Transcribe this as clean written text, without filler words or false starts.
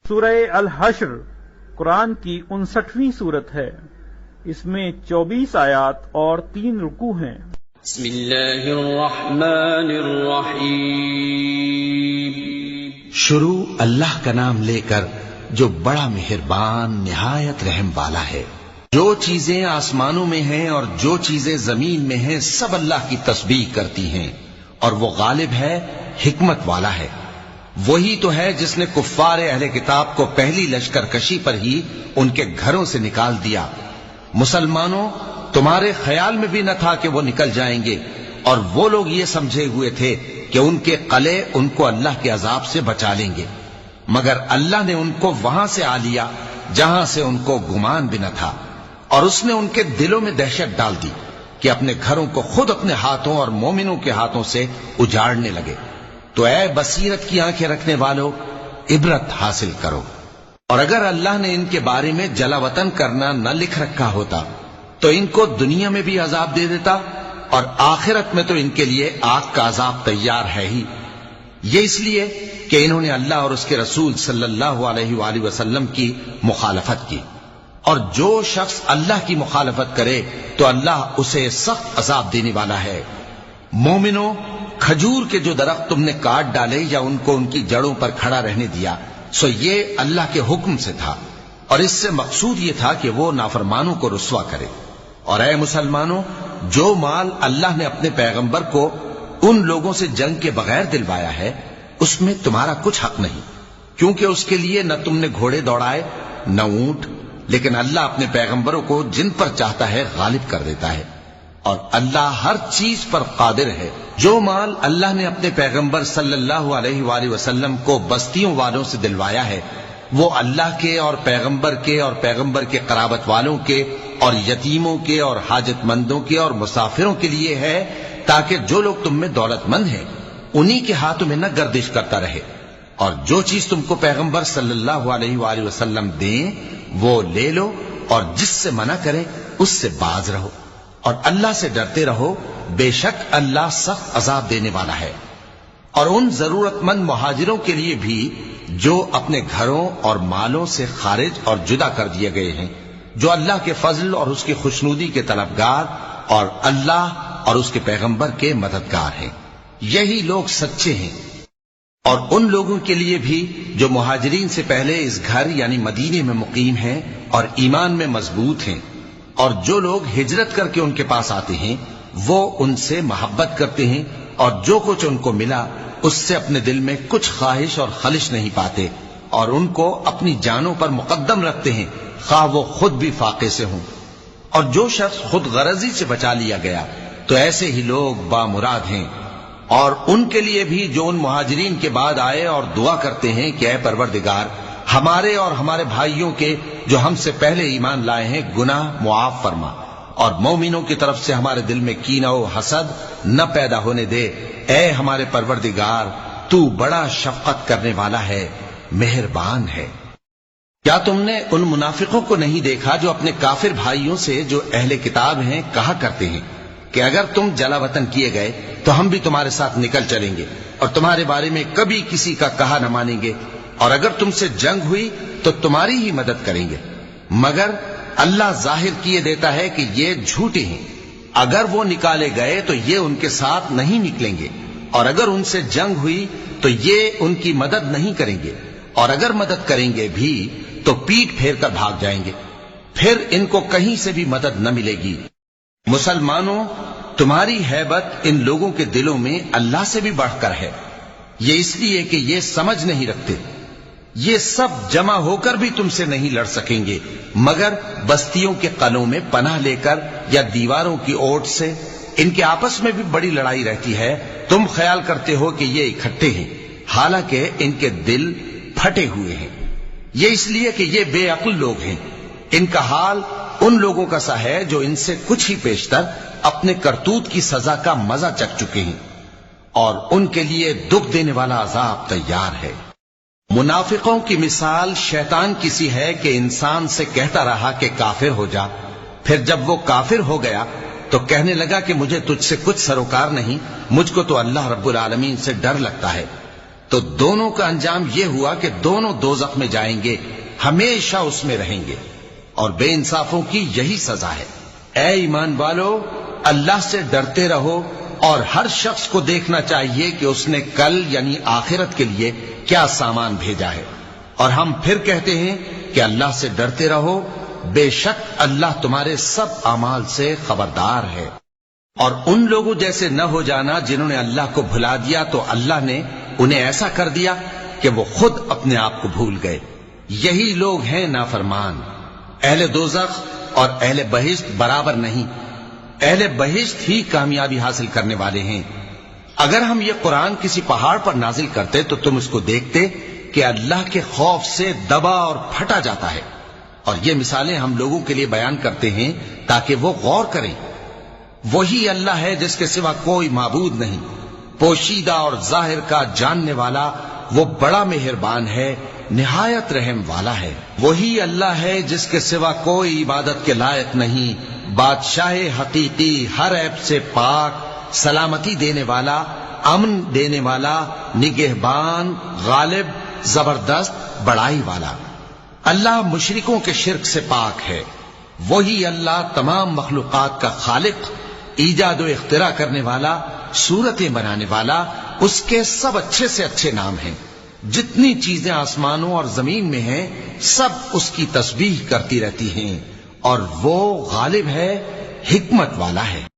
سورہ الحشر قرآن کی 59ویں صورت ہے۔ اس میں 24 آیات اور 3 رکوع ہیں۔ بسم اللہ الرحمن الرحیم۔ شروع اللہ کا نام لے کر جو بڑا مہربان نہایت رحم والا ہے۔ جو چیزیں آسمانوں میں ہیں اور جو چیزیں زمین میں ہیں سب اللہ کی تسبیح کرتی ہیں، اور وہ غالب ہے، حکمت والا ہے۔ وہی تو ہے جس نے کفار اہل کتاب کو پہلی لشکر کشی پر ہی ان کے گھروں سے نکال دیا۔ مسلمانوں، تمہارے خیال میں بھی نہ تھا کہ وہ نکل جائیں گے، اور وہ لوگ یہ سمجھے ہوئے تھے کہ ان کے قلعے ان کو اللہ کے عذاب سے بچا لیں گے، مگر اللہ نے ان کو وہاں سے آ لیا جہاں سے ان کو گمان بھی نہ تھا، اور اس نے ان کے دلوں میں دہشت ڈال دی کہ اپنے گھروں کو خود اپنے ہاتھوں اور مومنوں کے ہاتھوں سے اجاڑنے لگے۔ تو اے بصیرت کی آنکھیں رکھنے والو، عبرت حاصل کرو۔ اور اگر اللہ نے ان کے بارے میں جلا وطن کرنا نہ لکھ رکھا ہوتا تو ان کو دنیا میں بھی عذاب دے دیتا، اور آخرت میں تو ان کے لیے آگ کا عذاب تیار ہے ہی۔ یہ اس لیے کہ انہوں نے اللہ اور اس کے رسول صلی اللہ علیہ وآلہ وسلم کی مخالفت کی، اور جو شخص اللہ کی مخالفت کرے تو اللہ اسے سخت عذاب دینے والا ہے۔ مومنوں، کھجور کے جو درخت تم نے کاٹ ڈالے یا ان کو ان کی جڑوں پر کھڑا رہنے دیا، سو یہ اللہ کے حکم سے تھا، اور اس سے مقصود یہ تھا کہ وہ نافرمانوں کو رسوا کرے۔ اور اے مسلمانوں، جو مال اللہ نے اپنے پیغمبر کو ان لوگوں سے جنگ کے بغیر دلوایا ہے اس میں تمہارا کچھ حق نہیں، کیونکہ اس کے لیے نہ تم نے گھوڑے دوڑائے نہ اونٹ، لیکن اللہ اپنے پیغمبروں کو جن پر چاہتا ہے غالب کر دیتا ہے، اور اللہ ہر چیز پر قادر ہے۔ جو مال اللہ نے اپنے پیغمبر صلی اللہ علیہ وآلہ وسلم کو بستیوں والوں سے دلوایا ہے وہ اللہ کے اور پیغمبر کے قرابت والوں کے اور یتیموں کے اور حاجت مندوں کے اور مسافروں کے لیے ہے، تاکہ جو لوگ تم میں دولت مند ہیں انہی کے ہاتھوں میں نہ گردش کرتا رہے، اور جو چیز تم کو پیغمبر صلی اللہ علیہ وآلہ وسلم دیں وہ لے لو، اور جس سے منع کرے اس سے باز رہو، اور اللہ سے ڈرتے رہو، بے شک اللہ سخت عذاب دینے والا ہے۔ اور ان ضرورت مند مہاجروں کے لیے بھی جو اپنے گھروں اور مالوں سے خارج اور جدا کر دیے گئے ہیں، جو اللہ کے فضل اور اس کی خوشنودی کے طلبگار اور اللہ اور اس کے پیغمبر کے مددگار ہیں، یہی لوگ سچے ہیں۔ اور ان لوگوں کے لیے بھی جو مہاجرین سے پہلے اس گھر یعنی مدینے میں مقیم ہیں اور ایمان میں مضبوط ہیں، اور جو لوگ ہجرت کر کے ان کے پاس آتے ہیں وہ ان سے محبت کرتے ہیں، اور جو کچھ ان کو ملا اس سے اپنے دل میں کچھ خواہش اور خلش نہیں پاتے، اور ان کو اپنی جانوں پر مقدم رکھتے ہیں خواہ وہ خود بھی فاقے سے ہوں۔ اور جو شخص خود غرضی سے بچا لیا گیا تو ایسے ہی لوگ بامراد ہیں۔ اور ان کے لیے بھی جو ان مہاجرین کے بعد آئے اور دعا کرتے ہیں کہ اے پروردگار، ہمارے اور ہمارے بھائیوں کے جو ہم سے پہلے ایمان لائے ہیں گناہ معاف فرما، اور مومنوں کی طرف سے ہمارے دل میں کینہ و حسد نہ پیدا ہونے دے، اے ہمارے پروردگار تو بڑا شفقت کرنے والا ہے، مہربان ہے۔ کیا تم نے ان منافقوں کو نہیں دیکھا جو اپنے کافر بھائیوں سے جو اہل کتاب ہیں کہا کرتے ہیں کہ اگر تم جلا وطن کیے گئے تو ہم بھی تمہارے ساتھ نکل چلیں گے، اور تمہارے بارے میں کبھی کسی کا کہا نہ مانیں گے، اور اگر تم سے جنگ ہوئی تو تمہاری ہی مدد کریں گے، مگر اللہ ظاہر کیے دیتا ہے کہ یہ جھوٹے ہیں۔ اگر وہ نکالے گئے تو یہ ان کے ساتھ نہیں نکلیں گے، اور اگر ان سے جنگ ہوئی تو یہ ان کی مدد نہیں کریں گے، اور اگر مدد کریں گے بھی تو پیٹ پھیر کر بھاگ جائیں گے، پھر ان کو کہیں سے بھی مدد نہ ملے گی۔ مسلمانوں، تمہاری ہیبت ان لوگوں کے دلوں میں اللہ سے بھی بڑھ کر ہے، یہ اس لیے کہ یہ سمجھ نہیں رکھتے۔ یہ سب جمع ہو کر بھی تم سے نہیں لڑ سکیں گے مگر بستیوں کے قلعوں میں پناہ لے کر یا دیواروں کی اوٹ سے۔ ان کے آپس میں بھی بڑی لڑائی رہتی ہے، تم خیال کرتے ہو کہ یہ اکٹھے ہیں، حالانکہ ان کے دل پھٹے ہوئے ہیں۔ یہ اس لیے کہ یہ بے عقل لوگ ہیں۔ ان کا حال ان لوگوں کا سا ہے جو ان سے کچھ ہی پیشتر اپنے کرتوت کی سزا کا مزہ چکھ چکے ہیں، اور ان کے لیے دکھ دینے والا عذاب تیار ہے۔ منافقوں کی مثال شیطان کی سی ہے کہ انسان سے کہتا رہا کہ کافر ہو جا، پھر جب وہ کافر ہو گیا تو کہنے لگا کہ مجھے تجھ سے کچھ سروکار نہیں، مجھ کو تو اللہ رب العالمین سے ڈر لگتا ہے۔ تو دونوں کا انجام یہ ہوا کہ دونوں دوزخ میں جائیں گے، ہمیشہ اس میں رہیں گے، اور بے انصافوں کی یہی سزا ہے۔ اے ایمان والو، اللہ سے ڈرتے رہو، اور ہر شخص کو دیکھنا چاہیے کہ اس نے کل یعنی آخرت کے لیے کیا سامان بھیجا ہے۔ اور ہم پھر کہتے ہیں کہ اللہ سے ڈرتے رہو، بے شک اللہ تمہارے سب اعمال سے خبردار ہے۔ اور ان لوگوں جیسے نہ ہو جانا جنہوں نے اللہ کو بھلا دیا تو اللہ نے انہیں ایسا کر دیا کہ وہ خود اپنے آپ کو بھول گئے۔ یہی لوگ ہیں نافرمان۔ اہل دوزخ اور اہل بہشت برابر نہیں، اہل بہشت ہی کامیابی حاصل کرنے والے ہیں۔ اگر ہم یہ قرآن کسی پہاڑ پر نازل کرتے تو تم اس کو دیکھتے کہ اللہ کے خوف سے دبا اور پھٹا جاتا ہے۔ اور یہ مثالیں ہم لوگوں کے لیے بیان کرتے ہیں تاکہ وہ غور کریں۔ وہی اللہ ہے جس کے سوا کوئی معبود نہیں، پوشیدہ اور ظاہر کا جاننے والا، وہ بڑا مہربان ہے، نہایت رحم والا ہے۔ وہی اللہ ہے جس کے سوا کوئی عبادت کے لائق نہیں، بادشاہ حقیقی، ہر عیب سے پاک، سلامتی دینے والا، امن دینے والا، نگہبان، غالب، زبردست، بڑائی والا۔ اللہ مشرکوں کے شرک سے پاک ہے۔ وہی اللہ تمام مخلوقات کا خالق، ایجاد و اختراع کرنے والا، صورتیں بنانے والا، اس کے سب اچھے سے اچھے نام ہیں۔ جتنی چیزیں آسمانوں اور زمین میں ہیں سب اس کی تسبیح کرتی رہتی ہیں، اور وہ غالب ہے، حکمت والا ہے۔